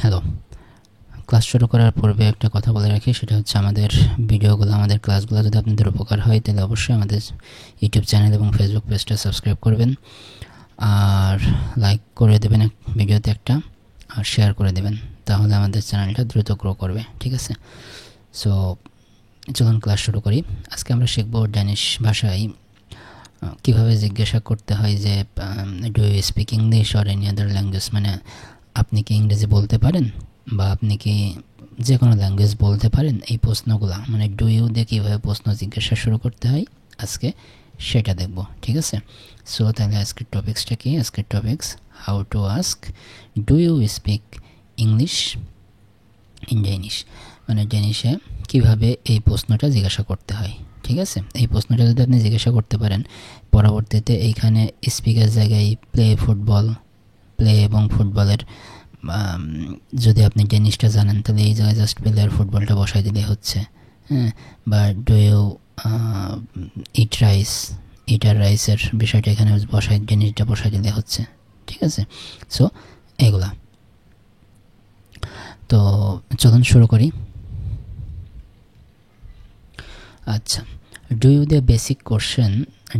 Hello, class শুরু করার পূর্বে একটা কথা বলে রাখি, সেটা হচ্ছে আমাদের ভিডিওগুলো, আমাদের ক্লাসগুলো যদি আপনাদের উপকার হয় তাহলে অবশ্যই আমাদের ইউটিউব চ্যানেল এবং ফেসবুক পেজটা সাবস্ক্রাইব করবেন, আর লাইক করে দেবেন ভিডিওতে একটা, আর শেয়ার করে দেবেন, তাহলে আমাদের চ্যানেলটা দ্রুত গ্রো করবে। ঠিক আছে? সো চলুন ক্লাস শুরু করি। আজকে আমরা শিখব ড্যানিশ ভাষায় কীভাবে জিজ্ঞাসা করতে হয় যে do you speak English or any other language, মানে আপনি কি ইংরেজি বলতে পারেন বা আপনি কি যে কোনো ল্যাঙ্গুয়েজ বলতে পারেন। এই প্রশ্নগুলো মানে ডু ইউ দিয়ে কীভাবে প্রশ্ন জিজ্ঞাসা শুরু করতে হয় আজকে সেটা দেখব। ঠিক আছে? সো তাহলে আজকের টপিক্সটা কি? আজকের topics how to ask do you speak English in Danish, মানে ডেনিশে কীভাবে এই প্রশ্নটা জিজ্ঞাসা করতে হয়। ঠিক আছে? এই প্রশ্নটা যদি আপনি জিজ্ঞাসা করতে পারেন, পরবর্তীতে এইখানে স্পিকের জায়গায় প্লে এবং ফুটবলের যদি আপনি ডেনিশটা জানেন তাহলে এই জায়গায় জাস্ট প্লে আর ফুটবলটা বসাই দিলে হচ্ছে। হ্যাঁ, বা ডু ইউ ইটার রাইসের বিষয়টা এখানে বসাই, ডেনিশটা বসাই দিলে হচ্ছে। ঠিক আছে? সো এগুলা তো চলুন শুরু করি। আচ্ছা, do you the basic question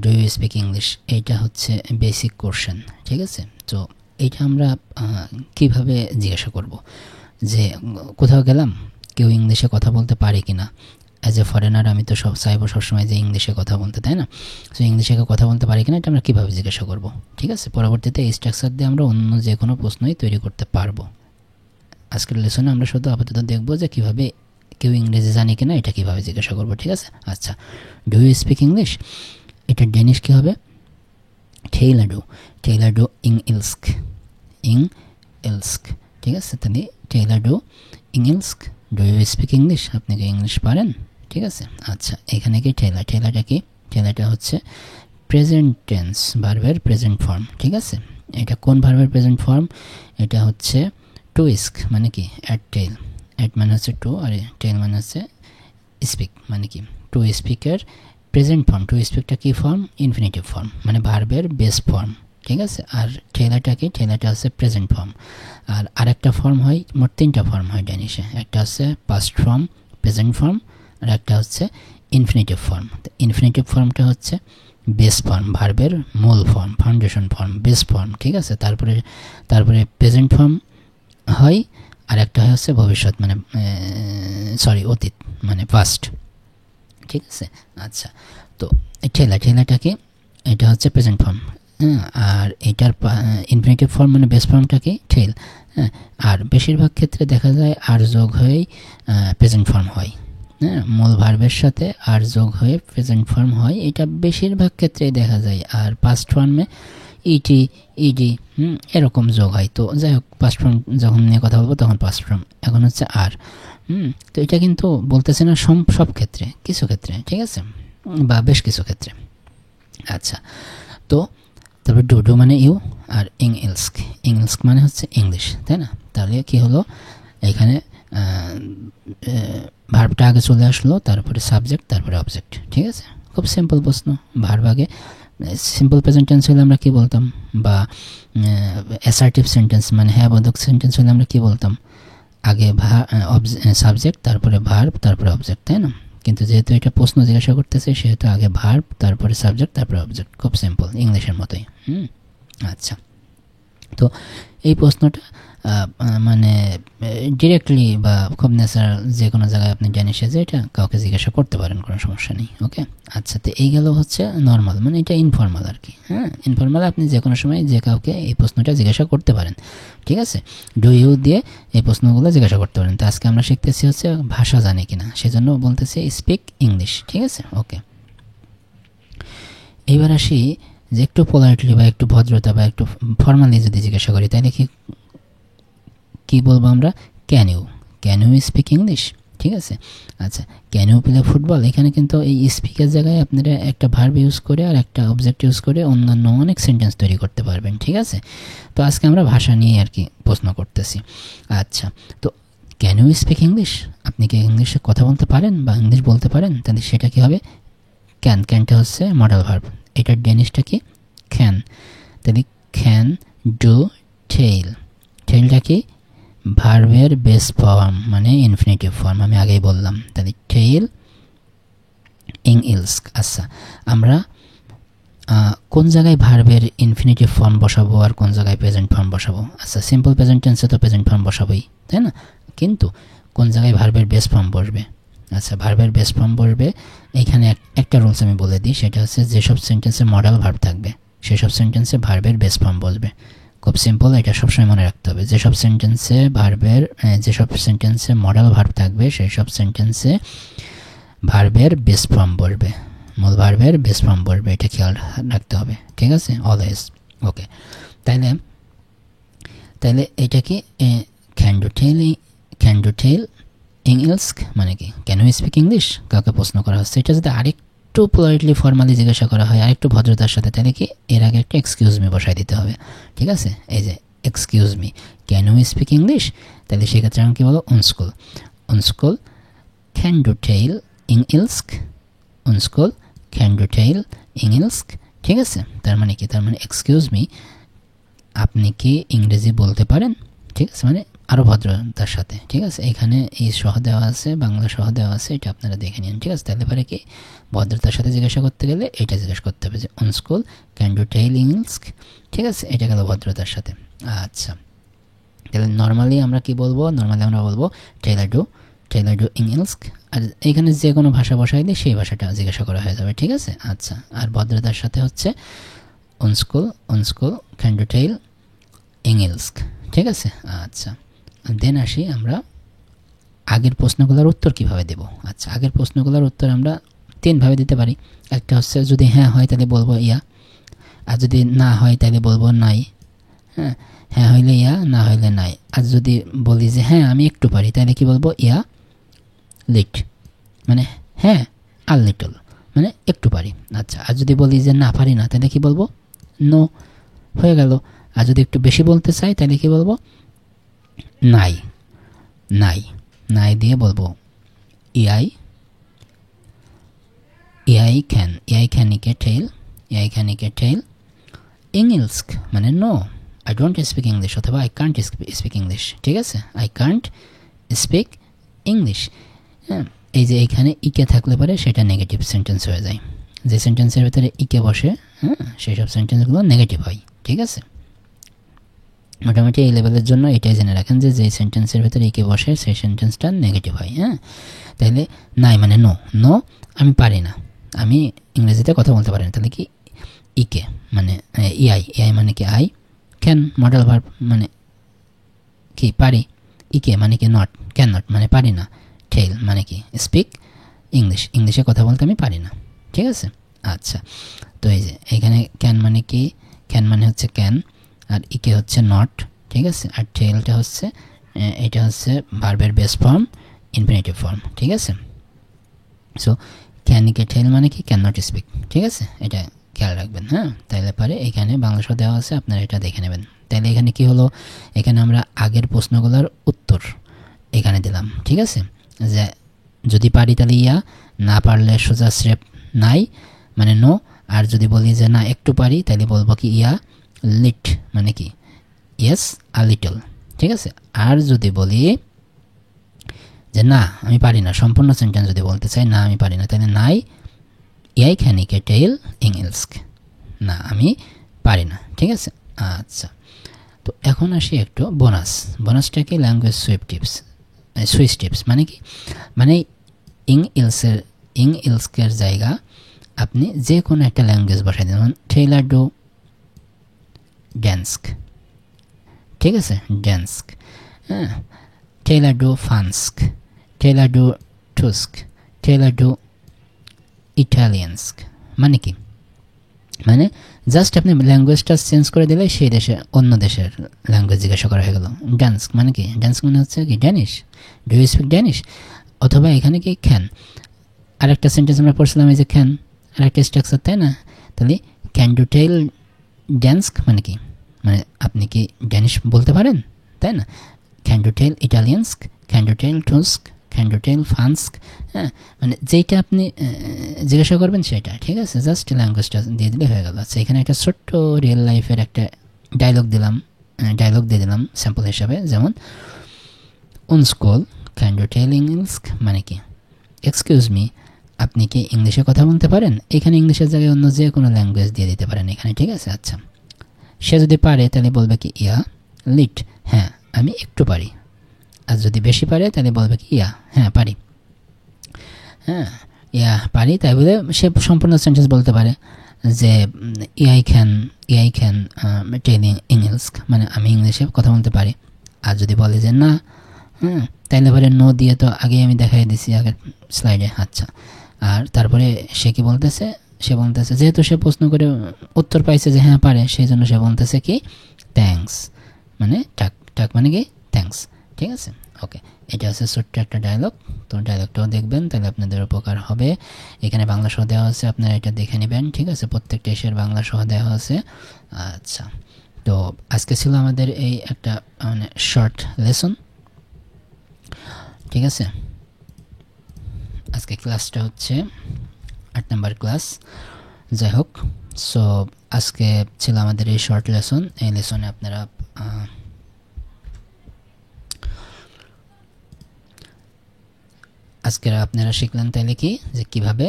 do you speak English, এইটা হচ্ছে বেসিক কোশ্চেন। ঠিক আছে? তো এইটা আমরা কিভাবে জিজ্ঞাসা করব যে কোথাও গেলাম, কেউ ইংলিশে কথা বলতে পারে কি না। অ্যাজ এ ফরেনার আমি তো চাইবো সবসময় যে ইংলিশে কথা বলতে, তাই না? সো ইংলিশে কথা বলতে পারে কিনা এটা আমরা কীভাবে জিজ্ঞাসা করব। ঠিক আছে? পরবর্তীতে এই স্ট্রাকচার দিয়ে আমরা অন্য যে কোনো প্রশ্নই তৈরি করতে পারবো। আজকের লেসনে আমরা শুধু আপাতত দেখবো যে কীভাবে কেউ ইংরেজি জানে কিনা এটা কীভাবে জিজ্ঞাসা করবো। ঠিক আছে? আচ্ছা, ডু ইউ স্পিক ইংলিশ, এটা ডেনিশ কী হবে? টেইলার ডু ইং ইলস্ক। ঠিক আছে? তাহলে টেইলার ডু ইং ইলস্ক, ডু ইউ স্পিক ইংলিশ, আপনি কি ইংলিশ পারেন? ঠিক আছে? আচ্ছা, এখানে কি টেইলারটা কি? টেইলারটা হচ্ছে প্রেজেন্ট টেন্স ভার্বের প্রেজেন্ট ফর্ম। ঠিক আছে? এটা কোন ভার্বের প্রেজেন্ট ফর্ম? এটা হচ্ছে টু ইস্ক, মানে কি টেল, মানে হচ্ছে টু, আর টেল মানে হচ্ছে স্পিক, মানে কি টু স্পিকের প্রেজেন্ট ফর্ম। টু স্পিকটা কি ফর্ম? ইনফিনিটিভ ফর্ম, মানে ভার্বের বেস ফর্ম। ঠিক আছে? আর টেলারটা কি? টেলারটা হচ্ছে প্রেজেন্ট ফর্ম। আর আরেকটা ফর্ম হয়, মোট তিনটা ফর্ম হয় ড্যানিশে। একটা হচ্ছে পাস্ট ফর্ম, প্রেজেন্ট ফর্ম, আর একটা হচ্ছে ইনফিনিটিভ ফর্ম। তো ইনফিনিটিভ ফর্মটা হচ্ছে বেস ফর্ম, ভার্বের মূল form, foundation form, base form. ঠিক আছে? তারপরে প্রেজেন্ট ফর্ম হয়, আর একটা হচ্ছে ভবিষ্যৎ, মানে অতীত, মানে পাস্ট। ঠিক আছে? আচ্ছা, তো টেলারটাকে এটা হচ্ছে প্রেজেন্ট ফর্ম, আর এটার ইনফিনিটিভ ফর্ম মানে বেস ফর্মটাকে টেল। হ্যাঁ, আর বেশিরভাগ ক্ষেত্রে দেখা যায় আর যোগ হয়েই প্রেজেন্ট ফর্ম হয়। হ্যাঁ, মূল ভার্বের সাথে আর যোগ হয়ে প্রেজেন্ট ফর্ম হয়, এটা বেশিরভাগ ক্ষেত্রেই দেখা যায়। আর পাস্ট ফর্মে ইডি এরকম যোগ হয়। তো যাই হোক, পাস্ট ফর্ম যখন নিয়ে কথা বলবো তখন পাস্ট ফর্ম, এখন হচ্ছে আর। তো এটা কিন্তু বলতেছে না সব ক্ষেত্রে, কিছু ক্ষেত্রে। ঠিক আছে? বা বেশ কিছু ক্ষেত্রে। আচ্ছা, তো তারপর ডু মানে ইউ, আর ইংলিশ মানে হচ্ছে ইংলিশ, তাই না? তাহলে কি হলো, এখানে ভার্বটা আগে চলে আসলো, তারপরে সাবজেক্ট, তারপরে অবজেক্ট। ঠিক আছে? খুব সিম্পল প্রশ্ন। ভার্ব আগে, সিম্পল প্রেজেন্ট টেন্স হলে আমরা কি বলতাম, বা অ্যাসার্টিভ সেন্টেন্স মানে হ্যাঁ বোধক সেন্টেন্স হলে আমরা কি বলতাম, আগে সাবজেক্ট, তারপরে ভার্ব, তারপরে অবজেক্ট, তাই না? কিন্তু যেহেতু এটা প্রশ্ন জিজ্ঞাসা করতেছে, সেহেতু আগে ভার্ব, তারপরে সাবজেক্ট, তারপরে অবজেক্ট। খুব সিম্পল, ইংলিশের মতোই। আচ্ছা, তো এই প্রশ্নটা মানে ডিরেক্টলি বা খুব ন্যাচারাল যে কোনো জায়গায় আপনি ড্যানিশে যে এটা কাউকে জিজ্ঞাসা করতে পারেন, কোনো সমস্যা নেই। ওকে? আচ্ছা, তো এই গেল হচ্ছে নর্মাল, মানে এটা ইনফর্মাল আর কি। হ্যাঁ, ইনফর্মাল আপনি যে কোনো সময় যে কাউকে এই প্রশ্নটা জিজ্ঞাসা করতে পারেন। ঠিক আছে? ডু ইউ দিয়ে এই প্রশ্নগুলো জিজ্ঞাসা করতে পারেন। তো আজকে আমরা শিখতেছি হচ্ছে ভাষা জানে কিনা, সেজন্য বলতেছি স্পিক ইংলিশ। ঠিক আছে? ওকে, এইবার আসি যে একটু পোলাইটলি বা একটু ভদ্রতা বা একটু ফর্মালি যদি জিজ্ঞাসা করি, তাহলে কি বলবো আমরা? Can you speak English? ঠিক আছে? আচ্ছা, ক্যান ইউ প্লে ফুটবল, এখানে কিন্তু এই স্পিকের জায়গায় আপনারা একটা ভার্ব ইউজ করে আর একটা অবজেক্ট ইউজ করে অন্যান্য অনেক সেন্টেন্স তৈরি করতে পারবেন। ঠিক আছে? তো আজকে আমরা ভাষা নিয়ে আর কি প্রশ্ন করতেছি। আচ্ছা, তো ক্যান ইউ স্পিক ইংলিশ, আপনি কি ইংলিশে কথা বলতে পারেন বা ইংলিশ বলতে পারেন? তাহলে সেটা কি হবে? ক্যানটা হচ্ছে মডেল ভার্ব, এটার ডেনিশটা কি? ক্যান। তাহলে ক্যান ডু টেইলটা কি? ভার্বের বেস ফর্ম মানে ইনফিনিটিভ ফর্ম, আমি আগেই বললাম। তাহলে টেইল ইং ইলস্ক। আচ্ছা, আমরা কোন জায়গায় ভার্বের ইনফিনিটিভ ফর্ম বসাবো আর কোন জায়গায় প্রেজেন্ট ফর্ম বসাবো? আচ্ছা, সিম্পল প্রেজেন্ট টেন্সে তো প্রেজেন্ট ফর্ম বসাবোই, তাই না? কিন্তু কোন জায়গায় ভার্বের বেস ফর্ম বসবে? আচ্ছা, ভার্বের বেস ফর্ম বসবে এইখানে। একটা রুলস আমি বলে দিই, সেটা হচ্ছে যেসব সেন্টেন্সে মডেল ভার্ব থাকবে সেসব সেন্টেন্সে ভার্বের বেস ফর্ম বসবে। খুব সিম্পল, এটা সবসময় মনে রাখতে হবে। যেসব সেন্টেন্সে মডেল ভার্ব থাকবে সেই সব সেন্টেন্সে ভার্বের বেস ফর্ম বসবে, মূল ভার্বের বেস ফর্ম বসবে, এটা খেয়াল রাখতে হবে, ঠিক আছে? অলওয়েজ। ওকে, তাইলে এটা কি ক্যান ডু টেল ইং ইলস্ক মানে কি ক্যান ইউ স্পিক ইংলিশ? কাউকে প্রশ্ন করা হচ্ছে। এটা যদি আরেকটু পোলাইটলি ফর্মালি জিজ্ঞাসা করা হয়, আরেকটু ভদ্রতার সাথে, তাহলে কি এর আগে একটা এক্সকিউজ মি বসাই দিতে হবে, ঠিক আছে? এই যে excuse me, can you speak English? তাহলে সেক্ষেত্রে আমি কি বলবো? উনস্কুল ক্যান ডু টেল ইং ইলস্ক, উনস্কুল ক্যান ডু টেল ইং ইলস্ক, ঠিক আছে? তার মানে কি? তার মানে এক্সকিউজ মি, আপনি কি ইংরেজি বলতে পারেন? ঠিক আছে, মানে আরও ভদ্রতার সাথে, ঠিক আছে? এখানে এই সহ দেওয়া আছে, বাংলা সহ দেওয়া আছে, এটা আপনারা দেখে নিন, ঠিক আছে? তাহলে পরে কি ভদ্রতার সাথে জিজ্ঞাসা করতে গেলে এটা জিজ্ঞাসা করতে হবে যে অন স্কুল ক্যান ডু টেল ইংলিশ, ঠিক আছে? এটা গেল ভদ্রতার সাথে। আচ্ছা, তাহলে নর্মালি আমরা কি বলবো? নর্মালি আমরা বলবো টেইলার ডু ইংলিশ, আর এইখানে যে কোনো ভাষা বসাই দিয়ে সেই ভাষাটা জিজ্ঞাসা করা হয়ে যাবে, ঠিক আছে? আচ্ছা, আর ভদ্রতার সাথে হচ্ছে অন স্কুল ক্যান ডু টেল ইংলিশ, ঠিক আছে? আচ্ছা, দেন আসি আমরা আগের প্রশ্নগুলোর উত্তর কিভাবে দেব। আচ্ছা, আগের প্রশ্নগুলোর উত্তর আমরা তিনভাবে দিতে পারি। একটা হচ্ছে যদি হ্যাঁ হয় তাহলে বলবো ইয়া, আর যদি না হয় তাহলে বলবো নাই। হ্যাঁ হইলে ইয়া, না হইলে নাই। আর যদি বলি যে হ্যাঁ আমি একটু পারি, তাহলে কি বলবো? ইয়া লিট, মানে হ্যাঁ আর লিটল, মানে একটু পারি। আচ্ছা, আর যদি বলি যে না পারি না, তাহলে কি বলবো? নো, হয়ে গেল। আর যদি একটু বেশি বলতে চাই তাহলে কি বলবো? নাই দিয়ে বলবো ইআই ক্যান ইকে টেল ইংলিশ, মানে no I don't speak English, অথবা আই কান্ট স্পিক ইংলিশ, ঠিক আছে? I can't speak English. হ্যাঁ, এই যে এখানে ইকে থাকলে পারে সেটা নেগেটিভ সেন্টেন্স হয়ে যায়। যে সেন্টেন্সের ভিতরে ইকে বসে, হ্যাঁ, সেই সব সেন্টেন্সগুলো নেগেটিভ হয়, ঠিক আছে? মোটামুটি এই লেভেলের জন্য এটাই জেনে রাখেন যে যেই সেন্টেন্সের ভিতরে ইকে বসে সেই সেন্টেন্সটা নেগেটিভ হয়। হ্যাঁ, তাহলে নাই মানে নো আমি পারি না, আমি ইংরেজিতে কথা বলতে পারি না। তাহলে কি ইকে মানে ইআই মানে কি আই, ক্যান মডেল ভার্ব মানে কি পারি, ইকে মানে কি ক্যান নট মানে পারি না, টেল মানে কি স্পিক ইংলিশে কথা বলতে আমি পারি না, ঠিক আছে? আচ্ছা, তো এই যে এখানে ক্যান মানে কি, ক্যান মানে হচ্ছে ক্যান, আর ইকে হচ্ছে নট, ঠিক আছে? আর টেলটা হচ্ছে এটা হচ্ছে ভার্বের বেস ফর্ম ইনফিনিটিভ ফর্ম, ঠিক আছে? সো ক্যান ইকে টেল মানে কি ক্যান নট স্পিক, ঠিক আছে? এটা খেয়াল রাখবেন। হ্যাঁ, তাইলে পারে এখানে বাংলা শব্দ দেওয়া আছে, আপনারা এটা দেখে নেবেন। তাইলে এখানে কি হলো? এখানে আমরা আগের প্রশ্নগুলোর উত্তর এখানে দিলাম, ঠিক আছে? যে যদি পারি তাহলে ইয়া, না পারলে সোজা স্রেপ নাই মানে নো, আর যদি বলি যে না একটু পারি তাহলে বলবো কি ইয়া লিট মানে কি ইয়েস আ লিটল, ঠিক আছে? আর যদি বলি যে না আমি পারি না, সম্পূর্ণ সেন্টেন্স যদি বলতে চাই না আমি পারি না, তাহলে নাই ইয়াই ক্যান ইকে টেল ইংলিশ, না আমি পারি না, ঠিক আছে? আচ্ছা, তো এখন আসি একটু বোনাসটা কি? ল্যাঙ্গুয়েজ সুইচ টিপস মানে কি? মানে ইংলিশের জায়গা আপনি যে কোনো একটা ল্যাঙ্গুয়েজ বসাই দিন, টেইলার ডু ড্যান্স্ক, ঠিক আছে? ড্যান্স্ক, হ্যাঁ, টেইলার ডু ফান্স্ক, টেইলার ডু টুস্ক, টেইলার ডু ইটালিয়ানস্ক, মানে কি? মানে জাস্ট আপনি ল্যাঙ্গুয়েজটা চেঞ্জ করে দিলে সেই দেশে অন্য দেশের ল্যাঙ্গুয়েজ জিজ্ঞাসা করা হয়ে গেল। ড্যান্স্ক মানে কি? ড্যান্স্ক মানে হচ্ছে কি Danish, do you speak Danish? অথবা এখানে কি ক্যান, আরেকটা সেন্টেন্স আমরা পড়ছিলাম এই যে ক্যান, আরেকটা স্ট্রাকচার, তাই না? তাহলে ক্যান ডু টেল ড্যান্স্ক মানে কি? মানে আপনি কি ড্যানিশ বলতে পারেন, তাই না? ক্যান ডু টেল ইটালিয়ানস্ক, ক্যান ডু টেল টুস্ক, ক্যান ডু টেল ফ্রান্স্ক, হ্যাঁ, মানে যেইটা আপনি জিজ্ঞাসা করবেন সেটা, ঠিক আছে? জাস্ট ল্যাঙ্গুয়েজটা দিয়ে দিলে হয়ে গেল। আচ্ছা, এখানে একটা ছোট্ট রিয়েল লাইফের একটা ডায়লগ দিয়ে দিলাম স্যাম্পল হিসাবে। যেমন উন স্কুল ক্যান ইউ টেল ইংলিশ মানে কি, এক্সকিউজ মি আপনি কি ইংলিশে কথা বলতে পারেন, এখানে ইংলিশের জায়গায় অন্য যে কোনো ল্যাঙ্গুয়েজ দিয়ে দিতে পারেন এখানে, ঠিক আছে। আচ্ছা, সে যদি পারে তাহলে বলবে কি ইয়া লিট, হ্যাঁ আমি একটু পারি। আর যদি বেশি পারে তাহলে বলবে কি ইয়া, হ্যাঁ পারি, হ্যাঁ ইয়া পারি, তাই বলে সে সম্পূর্ণ সেন্টেন্স বলতে পারে যে আই ক্যান টেল ইংলিশ, মানে আমি ইংলিশে কথা বলতে পারি। আর যদি বলে যে না, তাইলে পরে নো দিয়ে তো আগেই আমি দেখাই দিছি আগের স্লাইডে। আচ্ছা, আর তারপরে সে কি বলতেছে, সে বলতেছে যেহেতু সে প্রশ্ন করে উত্তর পাইছে যে হ্যাঁ পারে, সেই জন্য সে বলতেছে কি থ্যাঙ্কস, মানে টাক মানে কি থ্যাঙ্কস, ঠিক আছে। ওকে, এটা হচ্ছে ছোট্ট একটা ডায়লগ, তো ডায়লগটাও দেখবেন তাহলে আপনাদের উপকার হবে। এখানে বাংলা সহ দেওয়া আছে, আপনারা এটা দেখে নেবেন, ঠিক আছে। প্রত্যেকটা এসের বাংলা সহ দেওয়া আছে। আচ্ছা, তো আজকে ছিল আমাদের এই একটা মানে শর্ট লেসন, ঠিক আছে। আজকে ক্লাসটা হচ্ছে 8 নম্বর ক্লাস, যাই হোক। সো আজকে ছিল আমাদের এই শর্ট লেসন। এই লেসনে আপনারা আজকে আপনারা শিখলেন তাইলে কি যে কিভাবে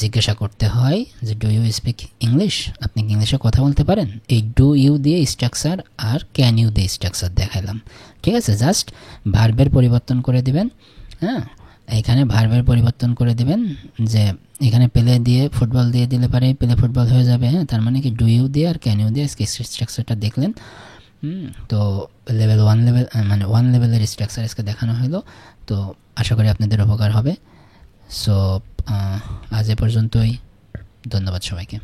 জিজ্ঞাসা করতে হয় যে ডু ইউ স্পিক ইংলিশ, আপনি কি ইংলিশে কথা বলতে পারেন। এই ডু ইউ দিয়ে স্ট্রাকচার আর ক্যান ইউ দিয়ে স্ট্রাকচার দেখাইলাম, ঠিক আছে। জাস্ট ভার্বের পরিবর্তন করে দিবেন, হ্যাঁ এখানে ভার্বের পরিবর্তন করে দিবেন, যে এখানে প্লে দিয়ে ফুটবল দিয়ে দিলে পারে প্লে ফুটবল হয়ে যাবে, হ্যাঁ তার মানে কি ডু ইউ দিয়ে আর ক্যান ইউ দিয়ে স্ট্রাকচারটা দেখলেন। তো লেভেল 1 লেভেল মানে 1 লেভেলের স্ট্রাকচার আজকে দেখানো হলো, তো আশা করি আপনাদের উপকার হবে। সো আজ এ পর্যন্তই, ধন্যবাদ সবাইকে।